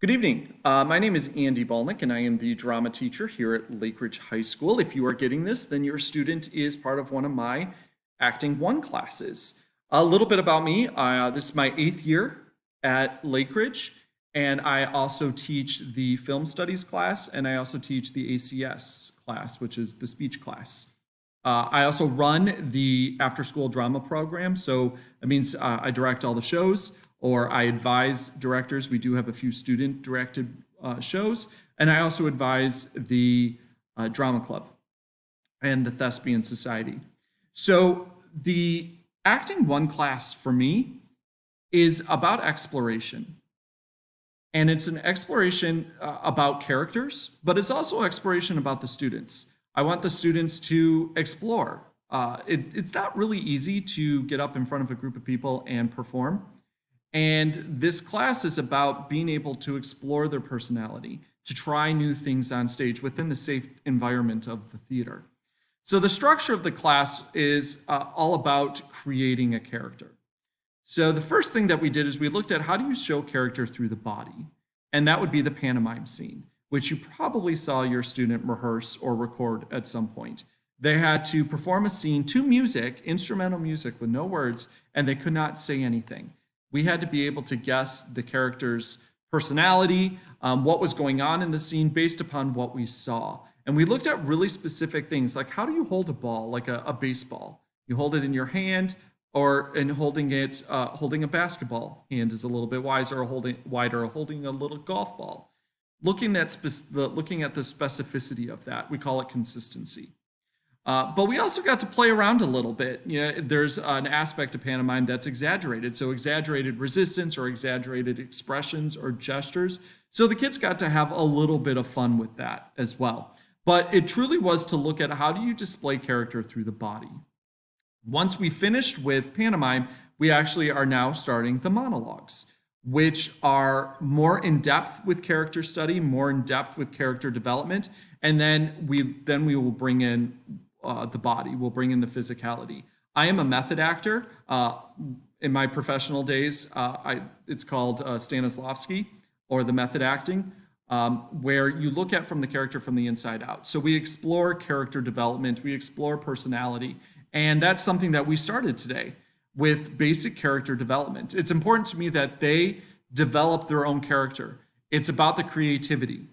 Good evening. My name is Andy Balnick, and I am the drama teacher here at Lake Ridge High School. If you are getting this, then your student is part of one of my Acting 1 classes. A little bit about me. This is my 8th year at Lake Ridge, and I also teach the film studies class, and I also teach the ACS class, which is the speech class. I also run the after-school drama program, so that means I direct all the shows, or I advise directors. We do have a few student-directed shows, and I also advise the drama club and the Thespian Society. So the Acting 1 class for me is about exploration. And it's an exploration about characters, but it's also exploration about the students. I want the students to explore. It's not really easy to get up in front of a group of people and perform. And this class is about being able to explore their personality, to try new things on stage within the safe environment of the theater. So the structure of the class is all about creating a character. So the first thing that we did is we looked at how do you show character through the body? And that would be the pantomime scene, which you probably saw your student rehearse or record at some point. They had to perform a scene to music, instrumental music with no words, and they could not say anything. We had to be able to guess the character's personality, what was going on in the scene based upon what we saw. And we looked at really specific things like how do you hold a ball, like a baseball? You hold it in your hand, holding a basketball hand is a little bit wider, or holding a little golf ball. Looking at the specificity of that, we call it consistency. But we also got to play around a little bit. There's an aspect of pantomime that's exaggerated. So exaggerated resistance or exaggerated expressions or gestures. So the kids got to have a little bit of fun with that as well. But it truly was to look at how do you display character through the body. Once we finished with pantomime, we actually are now starting the monologues, which are more in depth with character study, more in depth with character development. And then we will bring in the body, we'll bring in the physicality. I am a method actor. In my professional days, it's called Stanislavski, or the method acting, where you look at from the character from the inside out. So we explore character development, we explore personality, and that's something that we started today with basic character development. It's important to me that they develop their own character. It's about the creativity.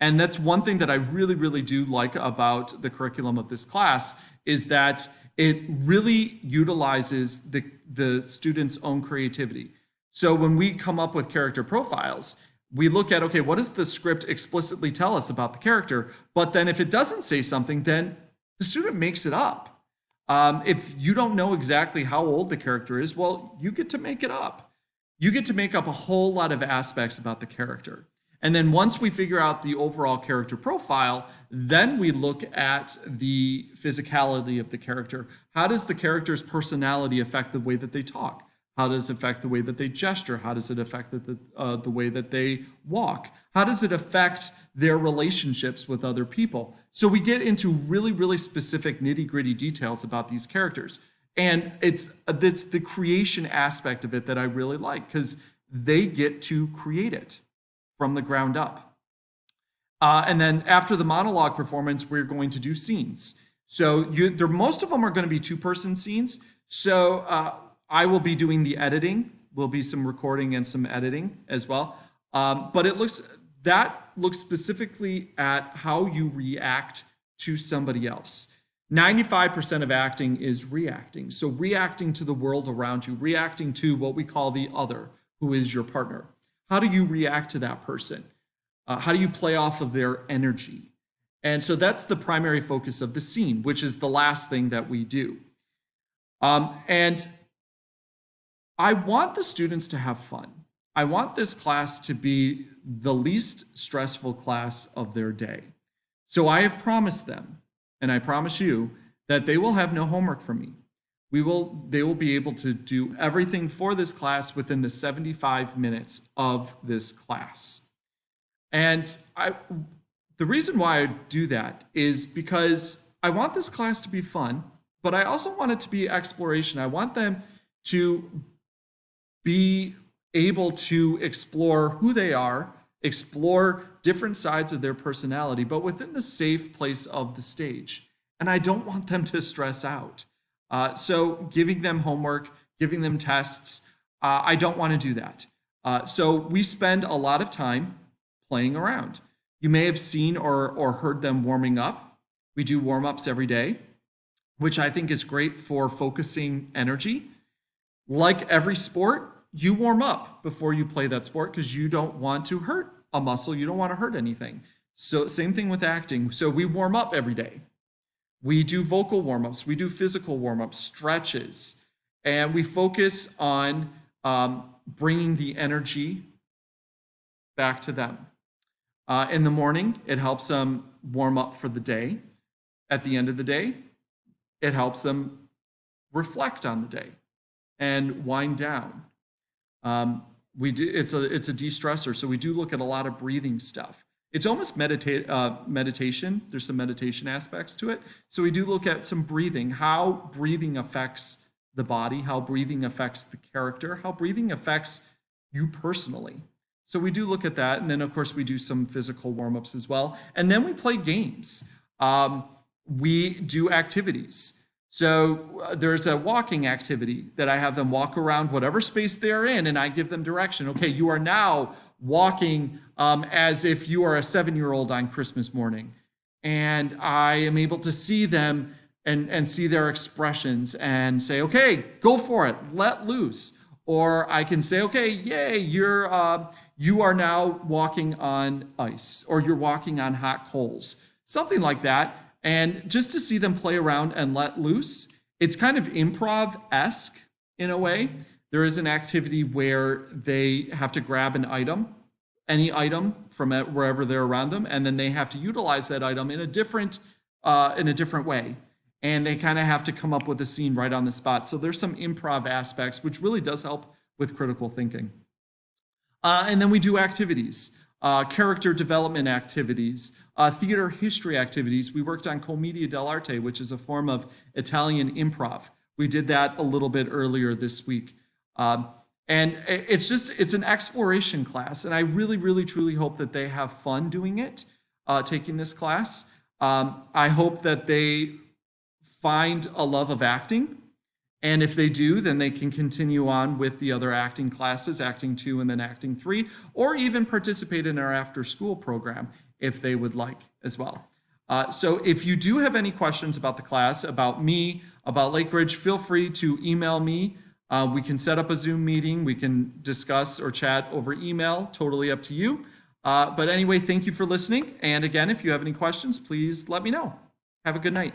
And that's one thing that I really, really do like about the curriculum of this class is that it really utilizes the students' own creativity. So when we come up with character profiles, we look at, okay, what does the script explicitly tell us about the character? But then if it doesn't say something, then the student makes it up. If you don't know exactly how old the character is, well, you get to make it up. You get to make up a whole lot of aspects about the character. And then once we figure out the overall character profile, then we look at the physicality of the character. How does the character's personality affect the way that they talk? How does it affect the way that they gesture? How does it affect the way that they walk? How does it affect their relationships with other people? So we get into really, really specific nitty-gritty details about these characters. And it's the creation aspect of it that I really like, because they get to create it from the ground up. And then after the monologue performance, we're going to do scenes. So most of them are going to be two-person scenes. So I will be doing the editing. Will be some recording and some editing as well. But that looks specifically at how you react to somebody else. 95% of acting is reacting. So reacting to the world around you, reacting to what we call the other, who is your partner. How do you react to that person? How do you play off of their energy? And so that's the primary focus of the scene, which is the last thing that we do. And I want the students to have fun. I want this class to be the least stressful class of their day. So I have promised them, and I promise you, that they will have no homework from me. They will be able to do everything for this class within the 75 minutes of this class. And the reason why I do that is because I want this class to be fun, but I also want it to be exploration. I want them to be able to explore who they are, explore different sides of their personality, but within the safe place of the stage. And I don't want them to stress out. So giving them homework, giving them tests, I don't want to do that. So we spend a lot of time playing around. You may have seen or heard them warming up. We do warm-ups every day, which I think is great for focusing energy. Like every sport, you warm up before you play that sport because you don't want to hurt a muscle. You don't want to hurt anything. So same thing with acting. So we warm up every day. We do vocal warm-ups. We do physical warm-ups, stretches, and we focus on bringing the energy back to them. In the morning, it helps them warm up for the day. At the end of the day, it helps them reflect on the day and wind down. It's a de-stressor, so we do look at a lot of breathing stuff. It's almost meditation. There's some meditation aspects to it. So we do look at some breathing, how breathing affects the body, how breathing affects the character, how breathing affects you personally. So we do look at that. And then, of course, we do some physical warm-ups as well. And then we play games. We do activities. So there's a walking activity that I have them walk around whatever space they're in, and I give them direction. Okay, you are now walking as if you are a 7-year-old on Christmas morning. And I am able to see them and see their expressions and say, okay, go for it, let loose. Or I can say, okay, yay, you are now walking on ice, or you're walking on hot coals, something like that. And just to see them play around and let loose, it's kind of improv-esque in a way. There is an activity where they have to grab an item, any item from wherever they're around them, and then they have to utilize that item in a different way. And they kind of have to come up with a scene right on the spot. So there's some improv aspects, which really does help with critical thinking. And then we do activities, character development activities, theater history activities. We worked on Commedia dell'arte, which is a form of Italian improv. We did that a little bit earlier this week. And it's an exploration class. And I really, really, truly hope that they have fun doing it, taking this class. I hope that they find a love of acting. And if they do, then they can continue on with the other acting classes, Acting 2 and then Acting 3, or even participate in our after-school program if they would like as well. So if you do have any questions about the class, about me, about Lake Ridge, feel free to email me. We can set up a Zoom meeting. We can discuss or chat over email, totally up to you. But anyway, thank you for listening. And again, if you have any questions, please let me know. Have a good night.